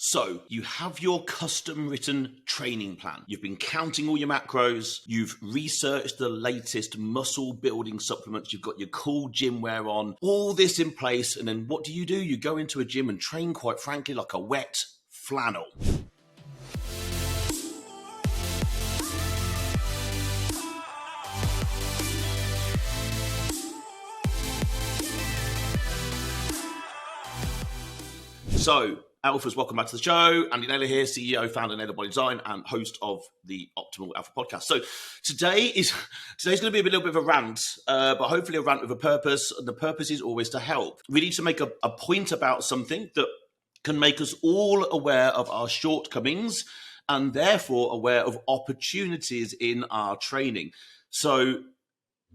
So you have your custom written training plan. You've been counting all your macros. You've researched the latest muscle building supplements. You've got your cool gym wear on, all this in place. And then what do? You go into a gym and train, quite frankly, like a wet flannel. So, Alphas, welcome back to the show. Andy Naylor here, CEO, founder, Naylor Body-Design, and host of the Optimal Alpha podcast. So today's going to be a little bit of a rant, but hopefully a rant with a purpose. And the purpose is always to help. We need to make a point about something that can make us all aware of our shortcomings and therefore aware of opportunities in our training. So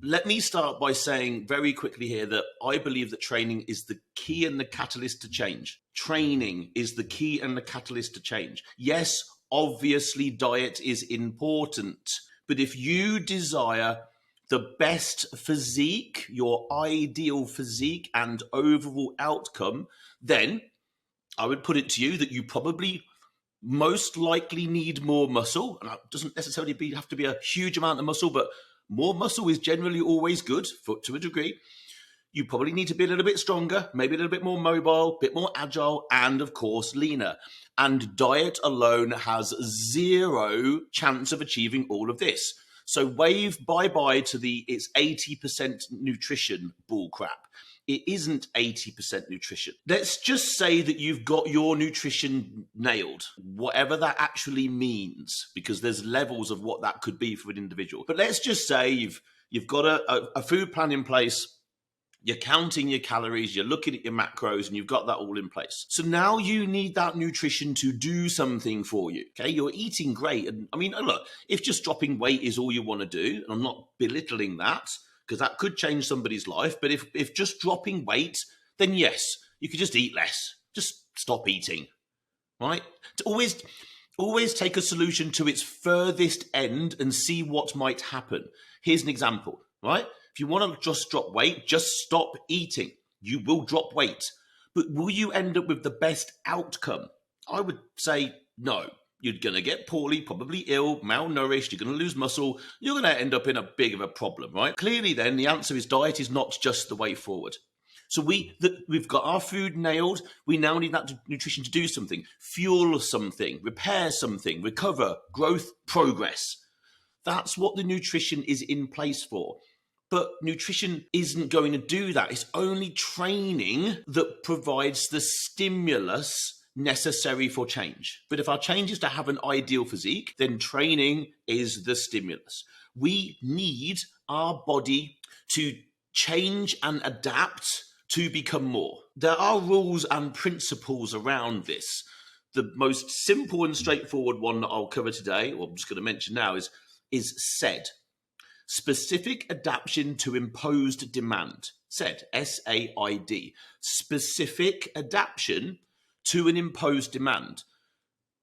let me start by saying very quickly here that I believe that training is the key and the catalyst to change. Training is the key and the catalyst to change. Yes, obviously diet is important, but if you desire the best physique, your ideal physique and overall outcome, then I would put it to you that you probably most likely need more muscle. And it doesn't necessarily have to be a huge amount of muscle, but more muscle is generally always good to a degree. You probably need to be a little bit stronger, maybe a little bit more mobile, a bit more agile, and of course, leaner. And diet alone has zero chance of achieving all of this. So wave bye-bye to it's 80% nutrition bullcrap. It isn't 80% nutrition. Let's just say that you've got your nutrition nailed, whatever that actually means, because there's levels of what that could be for an individual. But let's just say you've got a food plan in place, you're counting your calories, you're looking at your macros, and you've got that all in place. So now you need that nutrition to do something for you, okay? You're eating great. And I mean, look, if just dropping weight is all you want to do, and I'm not belittling that, because that could change somebody's life. But if just dropping weight, then yes, you could just eat less. Just stop eating, right? To always take a solution to its furthest end and see what might happen. Here's an example, right? If you want to just drop weight, just stop eating. You will drop weight. But will you end up with the best outcome? I would say no. You're going to get poorly, probably ill, malnourished, you're going to lose muscle, you're going to end up in a big of a problem, right? Clearly then, the answer is diet is not just the way forward. So we've got our food nailed, we now need that nutrition to do something, fuel something, repair something, recover, growth, progress. That's what the nutrition is in place for. But nutrition isn't going to do that. It's only training that provides the stimulus necessary for change. But if our change is to have an ideal physique, then training is the stimulus. We need our body to change and adapt to become more. There are rules and principles around this. The most simple and straightforward one that I'll cover today, or I'm just going to mention now, is SAID. Specific adaptation to imposed demand. SAID, S-A-I-D. Specific adaptation to an imposed demand.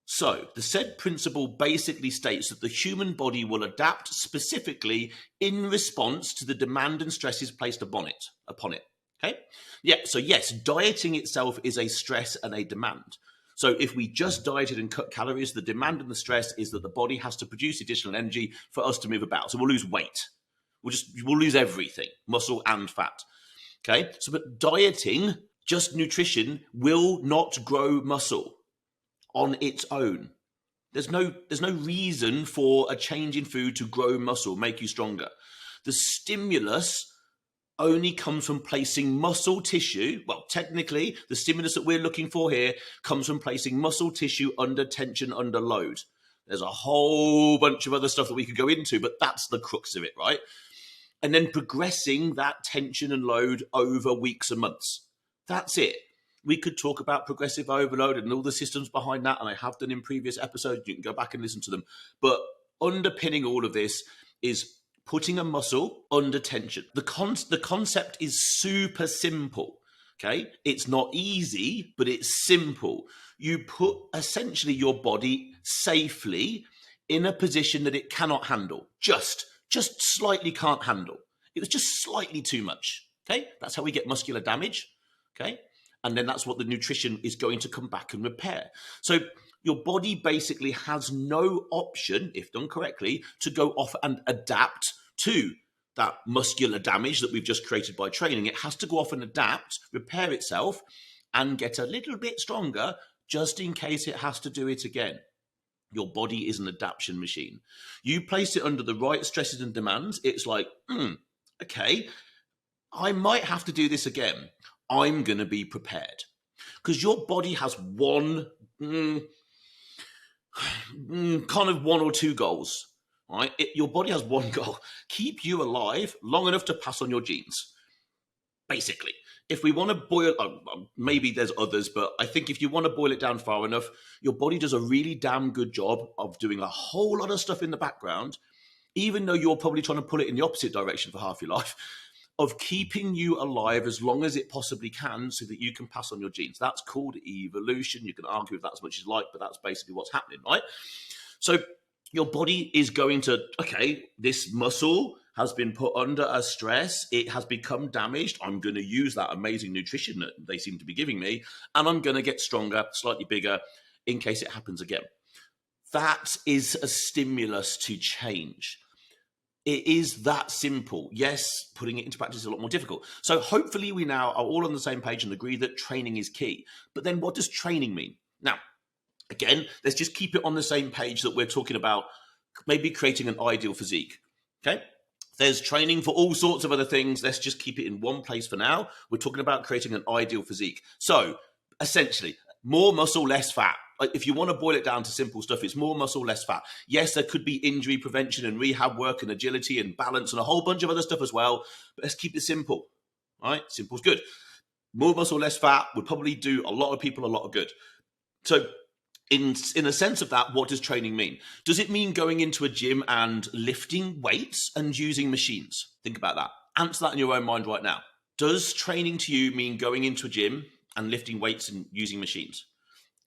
So the SAID principle basically states that the human body will adapt specifically in response to the demand and stresses placed upon it. Okay? Yeah, so yes, dieting itself is a stress and a demand. So if we just dieted and cut calories, the demand and the stress is that the body has to produce additional energy for us to move about. So we'll lose weight. We'll lose everything, muscle and fat. Okay? So but dieting, just nutrition, will not grow muscle on its own. There's no reason for a change in food to grow muscle, make you stronger. The stimulus only comes from placing muscle tissue. Well, technically, the stimulus that we're looking for here comes from placing muscle tissue under tension, under load. There's a whole bunch of other stuff that we could go into, but that's the crux of it, right? And then progressing that tension and load over weeks and months. That's it. We could talk about progressive overload and all the systems behind that, and I have done in previous episodes. You can go back and listen to them. But underpinning all of this is putting a muscle under tension. The concept is super simple, okay? It's not easy, but it's simple. You put essentially your body safely in a position that it cannot handle, just slightly can't handle. It was just slightly too much, okay? That's how we get muscular damage, okay? And then that's what the nutrition is going to come back and repair. So your body basically has no option, if done correctly, to go off and adapt to that muscular damage that we've just created by training. It has to go off and adapt, repair itself, and get a little bit stronger just in case it has to do it again. Your body is an adaptation machine. You place it under the right stresses and demands, it's like, okay, I might have to do this again. I'm going to be prepared. Because your body has one, kind of one or two goals, right? Your body has one goal: keep you alive long enough to pass on your genes. Basically, if we want to boil, maybe there's others, but I think if you want to boil it down far enough, your body does a really damn good job of doing a whole lot of stuff in the background, even though you're probably trying to pull it in the opposite direction for half your life, of keeping you alive as long as it possibly can so that you can pass on your genes. That's called evolution. You can argue with that as much as you like, but that's basically what's happening, right? So your body is going to, okay, this muscle has been put under a stress. It has become damaged. I'm going to use that amazing nutrition that they seem to be giving me, and I'm going to get stronger, slightly bigger, in case it happens again. That is a stimulus to change. It is that simple. Yes, putting it into practice is a lot more difficult. So hopefully we now are all on the same page and agree that training is key. But then what does training mean? Now, again, let's just keep it on the same page that we're talking about maybe creating an ideal physique, okay? There's training for all sorts of other things. Let's just keep it in one place for now. We're talking about creating an ideal physique. So essentially, more muscle, less fat. Like, if you want to boil it down to simple stuff, it's more muscle, less fat. Yes, there could be injury prevention and rehab work and agility and balance and a whole bunch of other stuff as well. But let's keep it simple, right? Simple's good. More muscle, less fat would probably do a lot of people a lot of good. So in a sense of that, what does training mean? Does it mean going into a gym and lifting weights and using machines? Think about that. Answer that in your own mind right now. Does training to you mean going into a gym and lifting weights and using machines?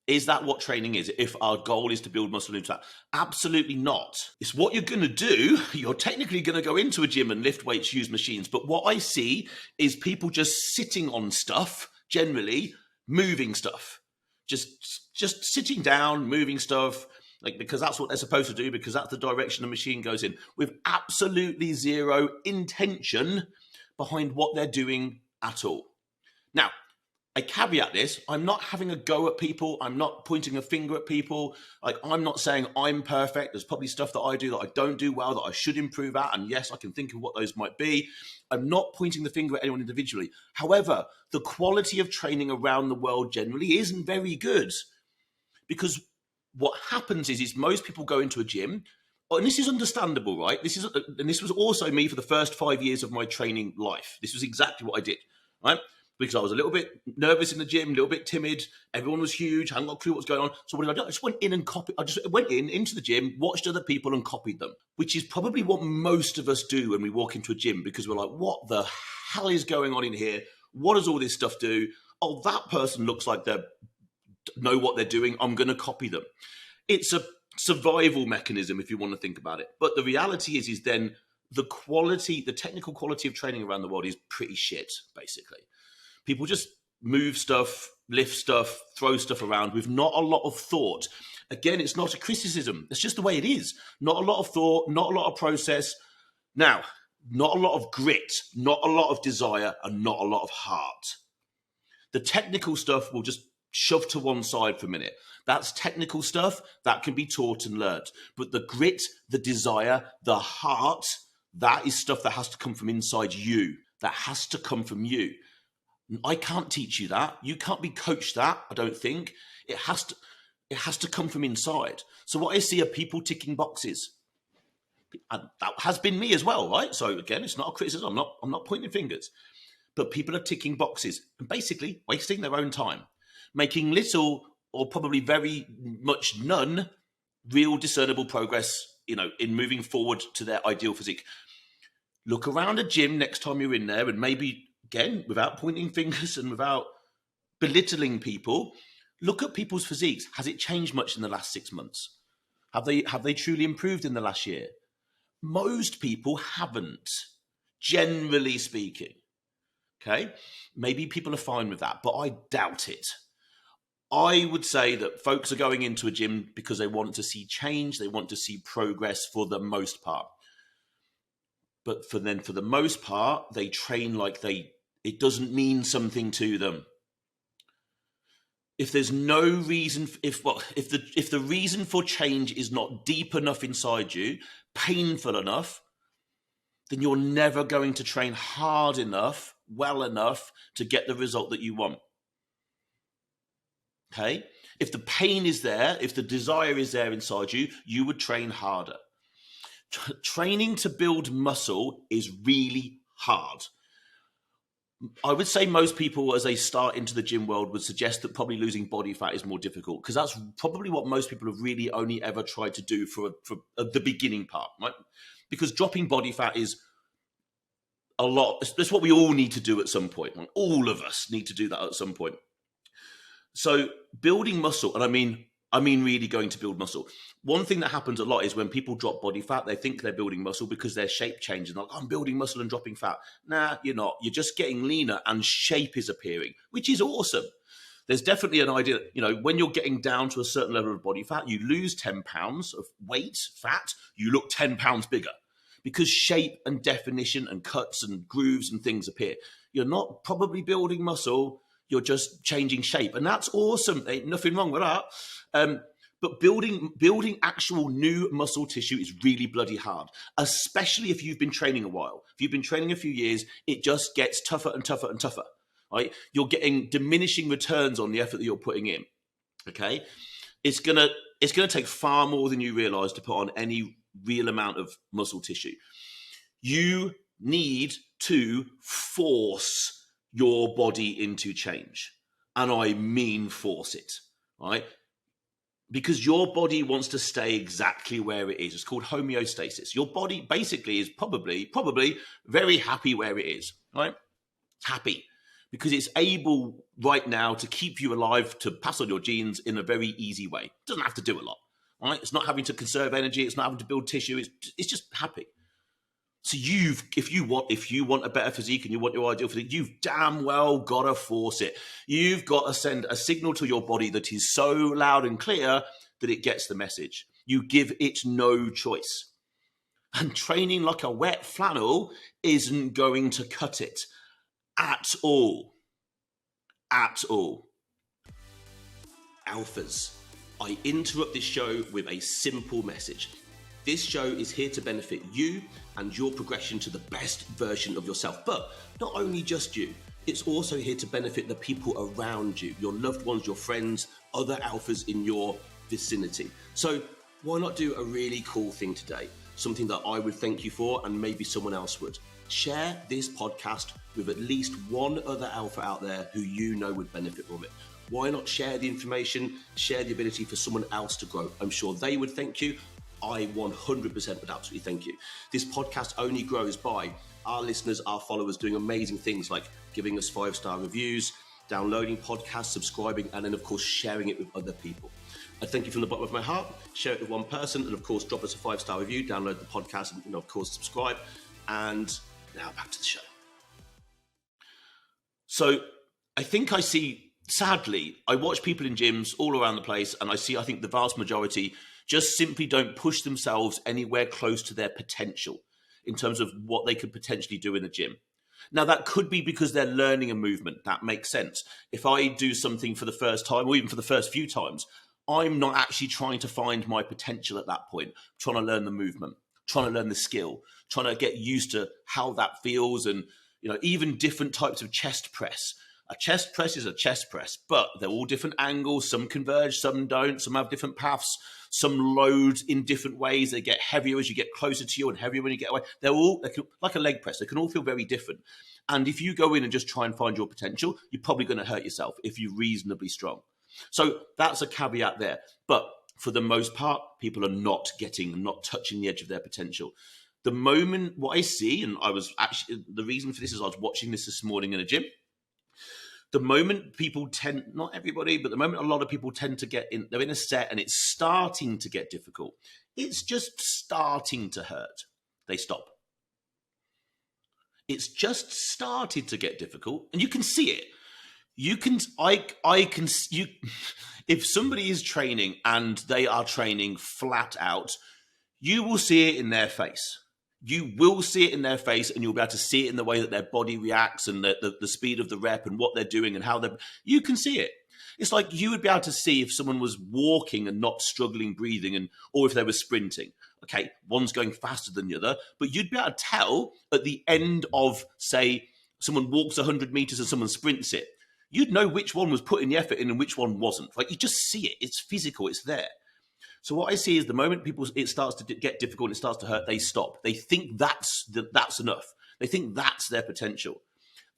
Is that what training is? If our goal is to build muscle and fat? Absolutely not. It's what you're going to do. You're technically going to go into a gym and lift weights, use machines. But what I see is people just sitting on stuff, generally moving stuff. Just sitting down, moving stuff, like, because that's what they're supposed to do, because that's the direction the machine goes in, with absolutely zero intention behind what they're doing at all. Now, I caveat this. I'm not having a go at people. I'm not pointing a finger at people. Like, I'm not saying I'm perfect. There's probably stuff that I do that I don't do well, that I should improve at. And yes, I can think of what those might be. I'm not pointing the finger at anyone individually. However, the quality of training around the world generally isn't very good, because what happens is most people go into a gym, and this is understandable, right? And this was also me for the first 5 years of my training life. This was exactly what I did, right? Because I was a little bit nervous in the gym, a little bit timid. Everyone was huge. I hadn't got a clue what was going on. So what did I do? I just went in and copied. I just went into the gym, watched other people and copied them, which is probably what most of us do when we walk into a gym, because we're like, what the hell is going on in here? What does all this stuff do? Oh, that person looks like they know what they're doing. I'm going to copy them. It's a survival mechanism, if you want to think about it. But the reality is then the technical quality of training around the world is pretty shit, basically. People just move stuff, lift stuff, throw stuff around with not a lot of thought. Again, it's not a criticism. It's just the way it is. Not a lot of thought, not a lot of process. Now, not a lot of grit, not a lot of desire, and not a lot of heart. The technical stuff will just shove to one side for a minute. That's technical stuff that can be taught and learned. But the grit, the desire, the heart, that is stuff that has to come from inside you. That has to come from you. I can't teach you that. You can't be coached that, I don't think. It has to come from inside. So what I see are people ticking boxes. And that has been me as well, right? So again, it's not a criticism. I'm not pointing fingers. But people are ticking boxes and basically wasting their own time, making little or probably very much none real discernible progress, in moving forward to their ideal physique. Look around a gym next time you're in there, and maybe, again, without pointing fingers and without belittling people, look at people's physiques. Has it changed much in the last 6 months? Have they truly improved in the last year? Most people haven't, generally speaking. Okay, maybe people are fine with that, but I doubt it. I would say that folks are going into a gym because they want to see change, they want to see progress for the most part. But for the most part, they train like it doesn't mean something to them. If there's no reason, if the reason for change is not deep enough inside you, painful enough, then you're never going to train hard enough, well enough to get the result that you want. Okay? If the pain is there, if the desire is there inside you, you would train harder. Training to build muscle is really hard. I would say most people, as they start into the gym world, would suggest that probably losing body fat is more difficult, because that's probably what most people have really only ever tried to do for the beginning part, right? Because dropping body fat is a lot. That's what we all need to do at some point. Like, all of us need to do that at some point. So building muscle, and I mean really going to build muscle. One thing that happens a lot is when people drop body fat, they think they're building muscle because their shape changes. Like, I'm building muscle and dropping fat. Nah, you're not. You're just getting leaner and shape is appearing, which is awesome. There's definitely an idea, when you're getting down to a certain level of body fat, you lose 10 pounds of weight, fat, you look 10 pounds bigger because shape and definition and cuts and grooves and things appear. You're not probably building muscle. You're just changing shape, and that's awesome. Ain't nothing wrong with that. But building actual new muscle tissue is really bloody hard, especially if you've been training a while. If you've been training a few years, it just gets tougher and tougher and tougher. Right? You're getting diminishing returns on the effort that you're putting in. Okay, it's gonna take far more than you realize to put on any real amount of muscle tissue. You need to force your body into change. And I mean force it, right? Because your body wants to stay exactly where it is. It's called homeostasis. Your body basically is probably very happy where it is, right? It's happy because it's able right now to keep you alive, to pass on your genes in a very easy way. It doesn't have to do a lot, right? It's not having to conserve energy. It's not having to build tissue. It's just happy. So if you want a better physique and you want your ideal physique, you've damn well got to force it. You've got to send a signal to your body that is so loud and clear that it gets the message. You give it no choice. And training like a wet flannel isn't going to cut it at all. At all. Alphas, I interrupt this show with a simple message. This show is here to benefit you and your progression to the best version of yourself. But not only just you, it's also here to benefit the people around you, your loved ones, your friends, other alphas in your vicinity. So why not do a really cool thing today? Something that I would thank you for, and maybe someone else would. Share this podcast with at least one other alpha out there who you know would benefit from it. Why not share the information, share the ability for someone else to grow? I'm sure they would thank you. I 100% would absolutely thank you. This podcast only grows by our listeners, our followers doing amazing things like giving us 5-star reviews, downloading podcasts, subscribing, and then, of course, sharing it with other people. I thank you from the bottom of my heart. Share it with one person, and, of course, drop us a 5-star review, download the podcast, and, of course, subscribe. And now back to the show. So I think I see, sadly, I watch people in gyms all around the place, and I think the vast majority just simply don't push themselves anywhere close to their potential in terms of what they could potentially do in the gym. Now, that could be because they're learning a movement. That makes sense. If I do something for the first time, or even for the first few times, I'm not actually trying to find my potential at that point. I'm trying to learn the movement, trying to learn the skill, trying to get used to how that feels, and even different types of chest press. A chest press is a chest press, but they're all different angles. Some converge, some don't. Some have different paths. Some load in different ways. They get heavier as you get closer to you and heavier when you get away. They're like a leg press. They can all feel very different. And if you go in and just try and find your potential, you're probably going to hurt yourself if you're reasonably strong. So that's a caveat there. But for the most part, people are not touching the edge of their potential. The moment what I see, and the reason for this is I was watching this morning in a gym. The moment people not everybody, but the moment a lot of people tend to they're in a set and it's starting to get difficult. It's just starting to hurt. They stop. It's just started to get difficult, and you can see it. You can, I can, you, if somebody is training and they are training flat out, you will see it in their face. You will see it in their face, and you'll be able to see it in the way that their body reacts and the speed of the rep and what they're doing and how they're, you can see it. It's like you would be able to see if someone was walking and not struggling breathing, and or if they were sprinting. Okay, one's going faster than the other, but you'd be able to tell at the end of, say, someone walks 100 meters and someone sprints it. You'd know which one was putting the effort in and which one wasn't. Like, you just see it. It's physical. It's there. So what I see is the moment it starts to get difficult, it starts to hurt, they stop. They think that's enough. They think that's their potential.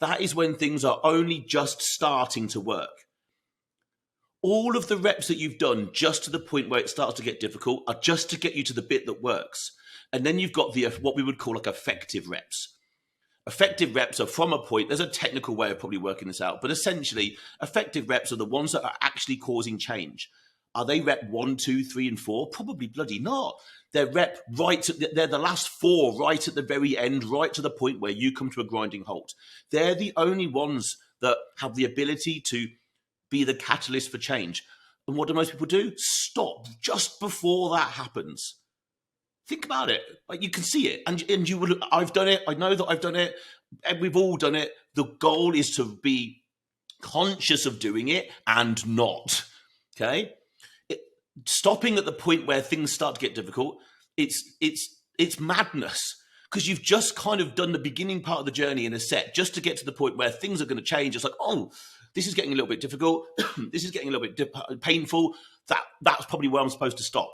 That is when things are only just starting to work. All of the reps that you've done just to the point where it starts to get difficult are just to get you to the bit that works. And then you've got what we would call like effective reps. Effective reps are from a point, there's a technical way of probably working this out, but essentially effective reps are the ones that are actually causing change. Are they rep 1, 2, 3, and 4? Probably bloody not. They're rep they're the last 4 right at the very end, right to the point where you come to a grinding halt. They're the only ones that have the ability to be the catalyst for change. And what do most people do? Stop just before that happens. Think about it. Like, you can see it, and you will. I've done it. I know that I've done it. And we've all done it. The goal is to be conscious of doing it and not. Okay, stopping at the point where things start to get difficult. It's madness, because you've just kind of done the beginning part of the journey in a set just to get to the point where things are going to change. It's like, oh, this is getting a little bit difficult. This is getting a little bit painful. That's probably where I'm supposed to stop.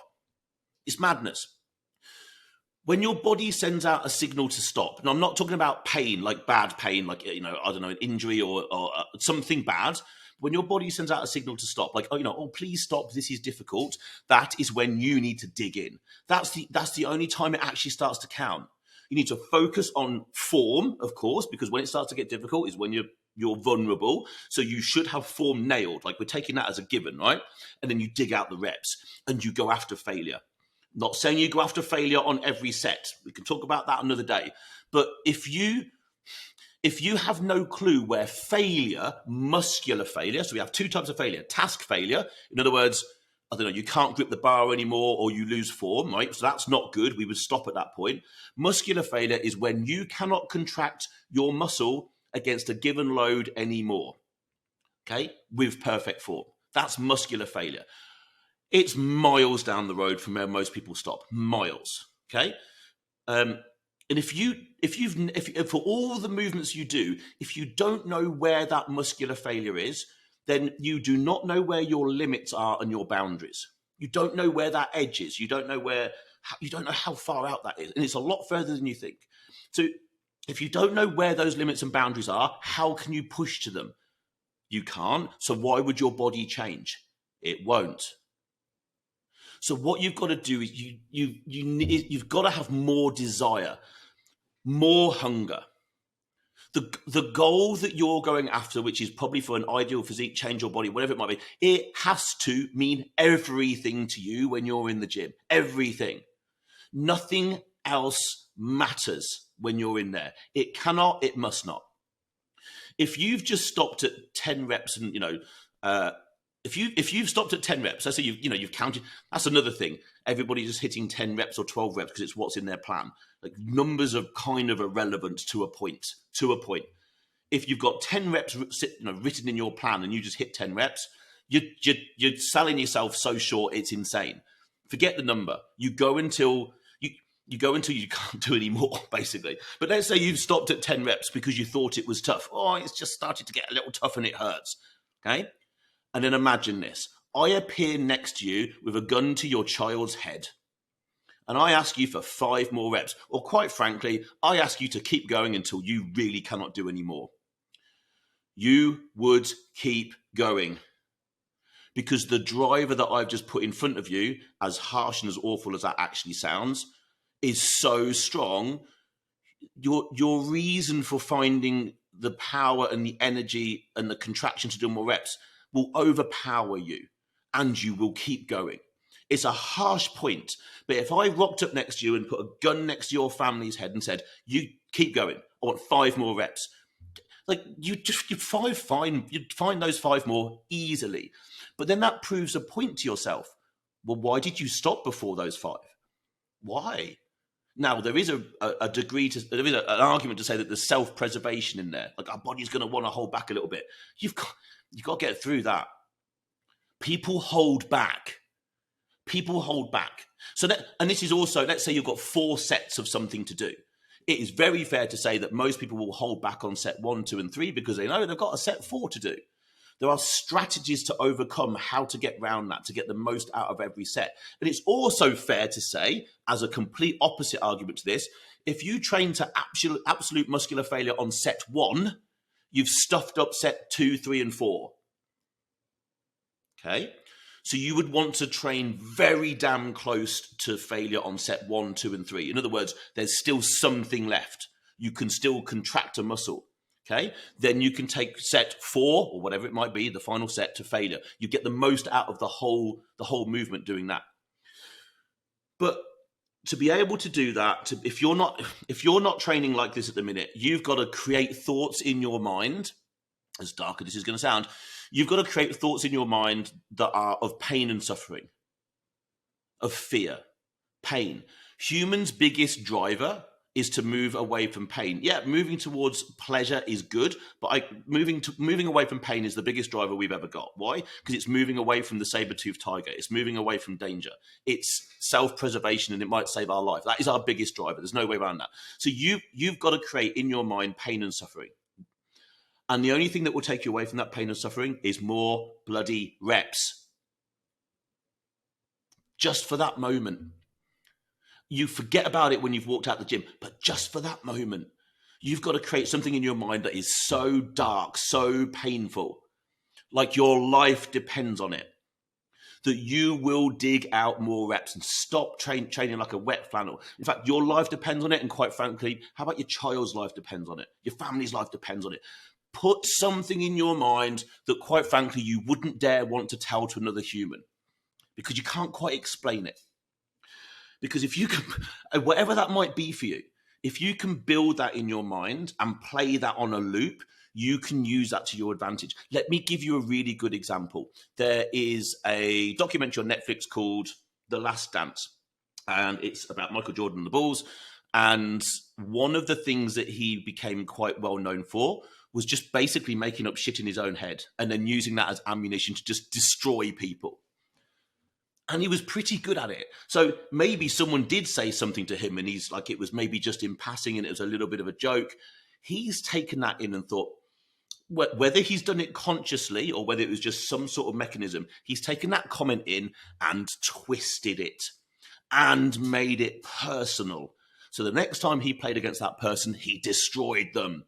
It's madness. When your body sends out a signal to stop, and I'm not talking about pain, like bad pain, like, I don't know, an injury or something bad. When your body sends out a signal to stop, like, oh, please stop, this is difficult, that is when you need to dig in. That's the only time it actually starts to count. You need to focus on form, of course, because when it starts to get difficult is when you're vulnerable. So you should have form nailed. Like, we're taking that as a given, right? And then you dig out the reps and you go after failure. Not saying you go after failure on every set. We can talk about that another day. But if you have no clue where failure, muscular failure, so we have 2 types of failure. Task failure, in other words, I don't know, you can't grip the bar anymore or you lose form, right? So that's not good. We would stop at that point. Muscular failure is when you cannot contract your muscle against a given load anymore, okay, with perfect form. That's muscular failure. It's miles down the road from where most people stop. Miles, okay? And if for all the movements you do, if you don't know where that muscular failure is, then you do not know where your limits are and your boundaries. You don't know where that edge is. You don't know how far out that is. And it's a lot further than you think. So if you don't know where those limits and boundaries are, how can you push to them? You can't. So why would your body change? It won't. So what you've got to do is you've got to have more desire, more hunger. The goal that you're going after, which is probably for an ideal physique, change your body, whatever it might be, it has to mean everything to you when you're in the gym. Everything. Nothing else matters when you're in there. It cannot, it must not. If you've just stopped at 10 reps and, if you've stopped at 10 reps, let's say you've counted, that's another thing. Everybody's just hitting 10 reps or 12 reps because it's what's in their plan. Like, numbers are kind of irrelevant to a point. If you've got 10 reps written in your plan and you just hit 10 reps, you're selling yourself so short, it's insane. Forget the number. You go until you can't do any more, basically. But let's say you've stopped at 10 reps because you thought it was tough. Oh, it's just started to get a little tough and it hurts. Okay? And then imagine this. I appear next to you with a gun to your child's head. And I ask you for 5 more reps. Or quite frankly, I ask you to keep going until you really cannot do any more. You would keep going. Because the driver that I've just put in front of you, as harsh and as awful as that actually sounds, is so strong. Your reason for finding the power and the energy and the contraction to do more reps will overpower you, and you will keep going. It's a harsh point, but if I rocked up next to you and put a gun next to your family's head and said, you Keep going. I want 5 more reps. Like you'd find those 5 more easily. But then that proves a point to yourself. Well, why did you stop before those 5? Why? Now, there is a degree to, there is an argument to say that there's self-preservation in there. Like our body's going to want to hold back a little bit. You've got to get through that. People hold back. People hold back. So that, and this is also, let's say you've got 4 sets of something to do. It is very fair to say that most people will hold back on set 1, 2, and 3 because they know they've got a set 4 to do. There are strategies to overcome how to get around that, to get the most out of every set. And it's also fair to say, as a complete opposite argument to this, if you train to absolute muscular failure on set 1, you've stuffed up set 2, 3, and 4. Okay? So you would want to train very damn close to failure on set 1, 2, and 3. In other words, there's still something left. You can still contract a muscle. Okay, then you can take set 4 or whatever it might be, the final set, to failure. You get the most out of the whole movement doing that. But to be able to do that, if you're not training like this at the minute, you've got to create thoughts in your mind. As dark as this is going to sound, you've got to create thoughts in your mind that are of pain and suffering, of fear, pain. Humans' biggest driver is to move away from pain. Yeah, moving towards pleasure is good, but moving away from pain is the biggest driver we've ever got. Why? Because it's moving away from the saber-toothed tiger. It's moving away from danger. It's self-preservation, and it might save our life. That is our biggest driver. There's no way around that. So you've got to create in your mind pain and suffering. And the only thing that will take you away from that pain and suffering is more bloody reps. Just for that moment. You forget about it when you've walked out the gym, but just for that moment, you've got to create something in your mind that is so dark, so painful, like your life depends on it, that you will dig out more reps and stop training like a wet flannel. In fact, your life depends on it, and quite frankly, how about your child's life depends on it? Your family's life depends on it. Put something in your mind that, quite frankly, you wouldn't dare want to tell to another human because you can't quite explain it. Because if you can, whatever that might be for you, if you can build that in your mind and play that on a loop, you can use that to your advantage. Let me give you a really good example. There is a documentary on Netflix called The Last Dance, and it's about Michael Jordan and the Bulls. And one of the things that he became quite well known for was just basically making up shit in his own head and then using that as ammunition to just destroy people. And he was pretty good at it. So maybe someone did say something to him and he's like, it was maybe just in passing and it was a little bit of a joke. He's taken that in and thought, whether he's done it consciously or whether it was just some sort of mechanism, he's taken that comment in and twisted it and made it personal. So the next time he played against that person, he destroyed them.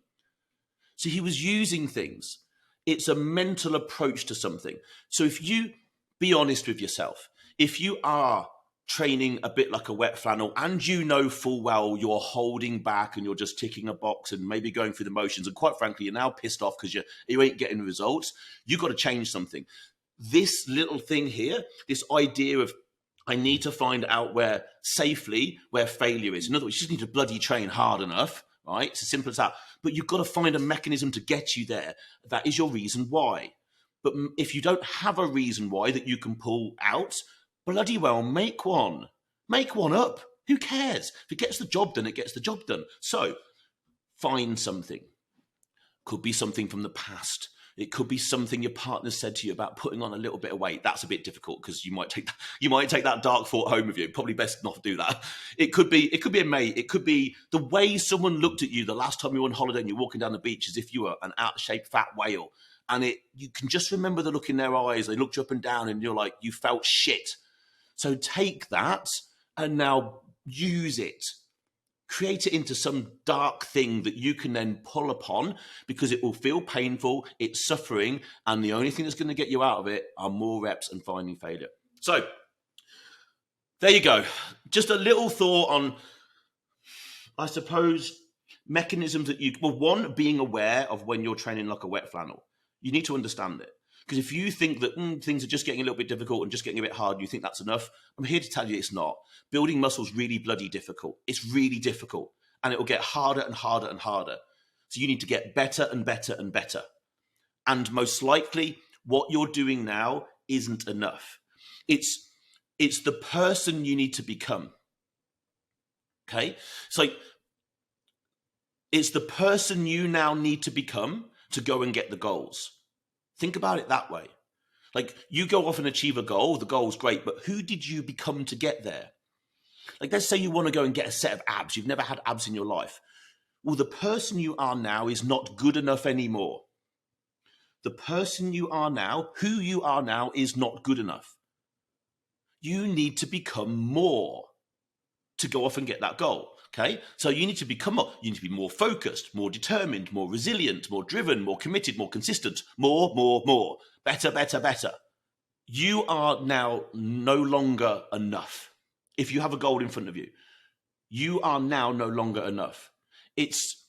So he was using things. It's a mental approach to something. So if you be honest with yourself, if you are training a bit like a wet flannel and you know full well you're holding back and you're just ticking a box and maybe going through the motions, and quite frankly, you're now pissed off because you ain't getting results, you've got to change something. This little thing here, this idea of I need to find out where failure is. In other words, you just need to bloody train hard enough, right? It's as simple as that. But you've got to find a mechanism to get you there. That is your reason why. But if you don't have a reason why that you can pull out, bloody well, make one. Make one up. Who cares? If it gets the job done, it gets the job done. So find something. Could be something from the past. It could be something your partner said to you about putting on a little bit of weight. That's a bit difficult because you might take that dark thought home with you. Probably best not to do that. It could be a mate. It could be the way someone looked at you the last time you were on holiday and you're walking down the beach as if you were an out-of-shape fat whale. And you can just remember the look in their eyes. They looked you up and down and you're like, you felt shit. So take that and now use it. Create it into some dark thing that you can then pull upon because it will feel painful, it's suffering, and the only thing that's going to get you out of it are more reps and finding failure. So there you go. Just a little thought on, I suppose, mechanisms that one, being aware of when you're training like a wet flannel. You need to understand it. Because if you think that things are just getting a little bit difficult and just getting a bit hard, and you think that's enough, I'm here to tell you it's not. Building muscle is really bloody difficult. It's really difficult. and it will get harder and harder and harder. So you need to get better and better and better. And most likely what you're doing now isn't enough. It's the person you need to become. Okay? So it's the person you now need to become to go and get the goals. Think about it that way. Like, you go off and achieve a goal, the goal's great, but who did you become to get there? Like, let's say you want to go and get a set of abs. You've never had abs in your life. Well, the person you are now is not good enough anymore. The person you are now, who you are now, is not good enough. You need to become more to go off and get that goal. Okay, so you need to become more. You need to be more focused, more determined, more resilient, more driven, more committed, more consistent, more, better, better, better. You are now no longer enough. If you have a goal in front of you, you are now no longer enough. It's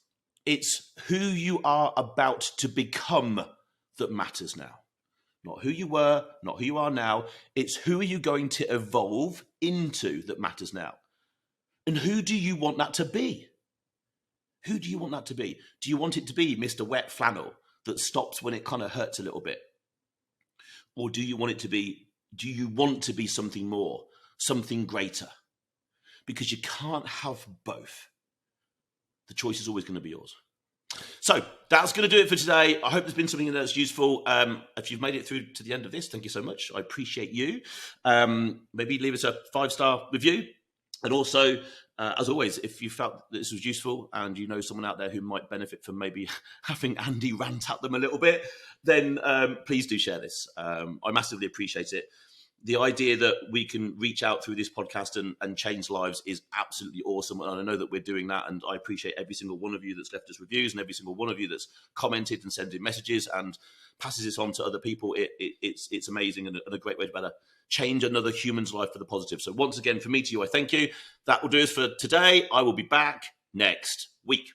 who you are about to become that matters now. Not who you were, not who you are now. It's who are you going to evolve into that matters now. And who do you want that to be? Who do you want that to be? Do you want it to be Mr. Wet Flannel that stops when it kind of hurts a little bit? Or do you want to be something more, something greater? Because you can't have both. The choice is always going to be yours. So that's going to do it for today. I hope there's been something that's useful. If you've made it through to the end of this, thank you so much. I appreciate you. Maybe leave us a 5-star review. And also, as always, if you felt that this was useful and you know someone out there who might benefit from maybe having Andy rant at them a little bit, then please do share this. I massively appreciate it. The idea that we can reach out through this podcast and change lives is absolutely awesome. And I know that we're doing that. And I appreciate every single one of you that's left us reviews and every single one of you that's commented and sent in messages and passes this on to other people. It's amazing and a great way to better change another human's life for the positive. So once again, from me to you, I thank you. That will do us for today. I will be back next week.